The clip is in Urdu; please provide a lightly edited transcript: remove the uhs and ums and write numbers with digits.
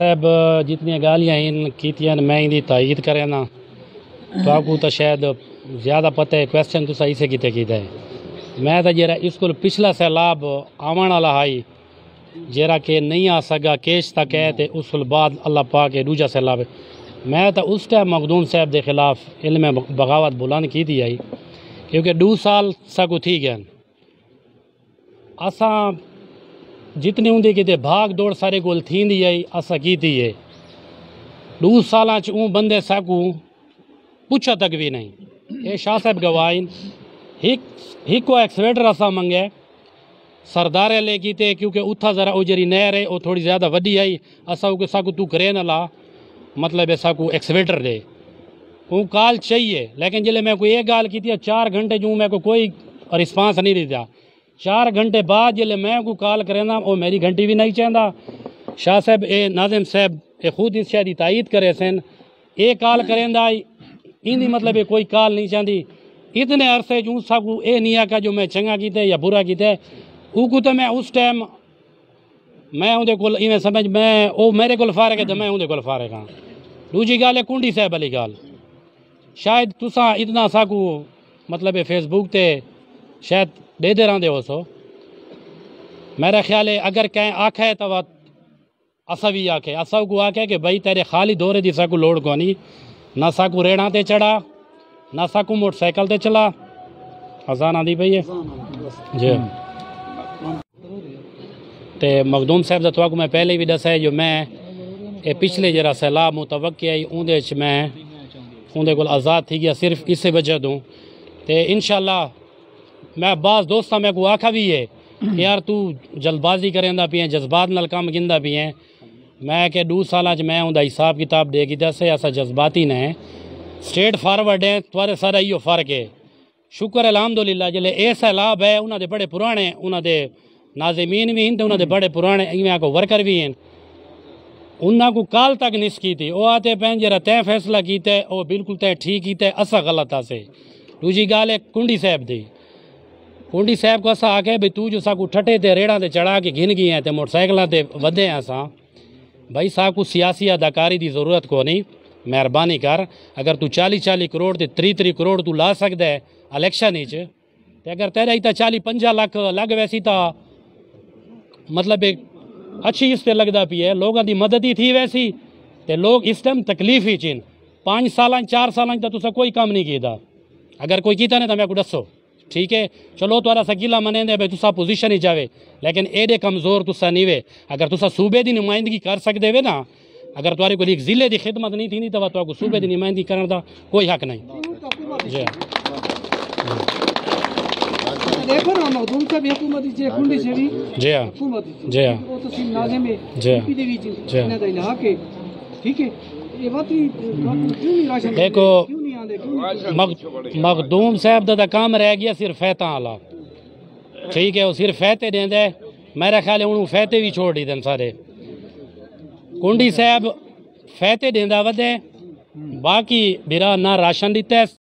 صاحب جتنی گالیاں کیتیاں میں ان کی تائید کریں نا تو آپ کو تو شاید زیادہ پتہ ہے کویسچن تو صحیح سے کیتا ہے میں تو جرا اس کو پچھلا سیلاب آون والا ہائی جرا کہ نہیں آ سکا کیش تک ہے تے اس کو بعد اللہ پاک کے دوجا سیلاب میں تو اس ٹائم مخدوم صاحب دے خلاف علم بغاوت بلند کی تھی آئی کیونکہ 2 سال سگو تھی گئے اساں جتنی ہوں کہ بھاگ دوڑ سارے کول تھیندی آئی اسا کیتی ہے 2 سالاں اون بندے ساکو پوچھا تک بھی نہیں اے شاہ صاحب گواہین ہکو ایکسویٹر اسا منگے سردارے لے کیتے کیونکہ اتھا ذرا او جری نہر ہے او تھوڑی زیادہ وڈی آئی اسا کو ساکو تو کرے نہ لا مطلب ہے ساکو ایکسویٹر دے اون کال چاہیے لیکن جلے میں کو یہ گال کی تھی 4 گھنٹے جو میں کو کوئی رسپانس نہیں دیتا 4 گھنٹے بعد جلے میں کو کال کرینا وہ میری گھنٹی بھی نہیں چاہتا شاہ صاحب اے ناظم صاحب اے خود اس شاید تائید کرے سن اے کال کریندا ان مطلب کوئی کال نہیں چاہتی اتنے عرصے جو ساکو اے نہیں آکا جو میں چنگا کیتے یا برا کیتے او کو تو میں اس ٹائم میں اندے کول ایویں سمجھ میں او میرے کول فارغ ہے تو میں اندے کول فارغ ہاں دوجی گال ہے کنڈی صاحب والی گال شاید تساں اتنا ساکو مطلب فیس بک تے شاید دے دے رہے ہو سو میرا خیال ہے اگر کہیں آکھے تو اسا بھی آکھے اسا کو آکھے کہ بھائی تیرے خالی دورے دی ساکو لوڑ کو نہیں نہ ساکو ریڑھاں تے چڑھا نہ ساکو موٹر سائیکل تے چلا اذان آندی پئی ہے جی تے مخدوم صاحب دا تو میں پہلے بھی دسا ہے جو میں اے پچھلے جرا سیلاب متوقع آئی اندے وچ میں اندے کول آزاد تھی گیا صرف اسے وجہ دوں تے انشاءاللہ میں بعض دوستاں میں کو آکھا بھی ہے کہ یار تو جلد بازی کریندا پی ہیں جذبات نال کام گندا پی ہیں میں کہ 2 سالاں میں اوندا حساب کتاب دے کی دسے ایسا جذباتی نہ اسٹریٹ فارورڈ ہیں تھوڑے سارا ایو فرق ہے شکر الحمدللہ جلے اے سیلاب ہے انہاں دے بڑے پرانے انہاں دے ناظمین بھی ہیں تے انہاں دے بڑے پرانے ایویں کو ورکر بھی ہیں انہاں کو کال تک نس کی تھی وہ آتے پین جرا تے فیصلہ کیتے او بالکل تے ٹھیک کیتے اسا غلط آسے دوجی گال ہے کنڈی صاحب دی کنڈی صاحب کو اسا آکھے بھئی تو جو ساکو ٹھٹے تے ریڑاں تے چڑھا کے گھن گئی ہیں تے موٹر سائیکلاں تے ودے ہیں اساں بھائی ساکو سیاسی اداکاری دی ضرورت کو نہیں مہربانی کر اگر تو 40 کروڑ تے 30 کروڑ تو لا سکدا ہے الیکشن وچ تے اگر تیرا ہی تا 40-50 لاکھ لگ ویسی تا مطلب ایک اچھی اس پہ لگدا پی ہے لوگاں دی مدد ہی تھی ویسی تے لوگ اس ٹائم تکلیف ہی چین 5 سالاں 4 سالاں تا تسا کوئی کام نہیں کیتا اگر کوئی کیتا نہیں تو میں کو دسو ٹھیک ہے چلو تھوڑا سکیلا منیں دے بھائی تسا پوزیشن ہی جاوے لیکن ایڈے کمزور تسا نہیں وے اگر تسا صوبے دی نمائندگی کر سکدے وے نا اگر تمہارے کو ایک ضلع دی خدمت نہیں تھی تو تو کو صوبے دی نمائندگی کرنے دا کوئی حق نہیں جی دیکھو نا مخدوم صاحب حکومت جے کنڈی چڑھی جی حکومت جی او تسی ناظم ہے جی پی دی وچ انہاں دا علاقہ ہے ٹھیک ہے یہ واقعی کیوں نہیں راشن دیکھو کیوں نہیں آندے مخدوم صاحب دا کام رہ گیا صرف فیتاں والا ٹھیک ہے وہ صرف فیتے دیندے میرا خیال ہے انہوں فیتے بھی چھوڑ دی دن سارے کنڈی صاحب فیتے دیندا ودے باقی برا نہ راشن دیتا ہے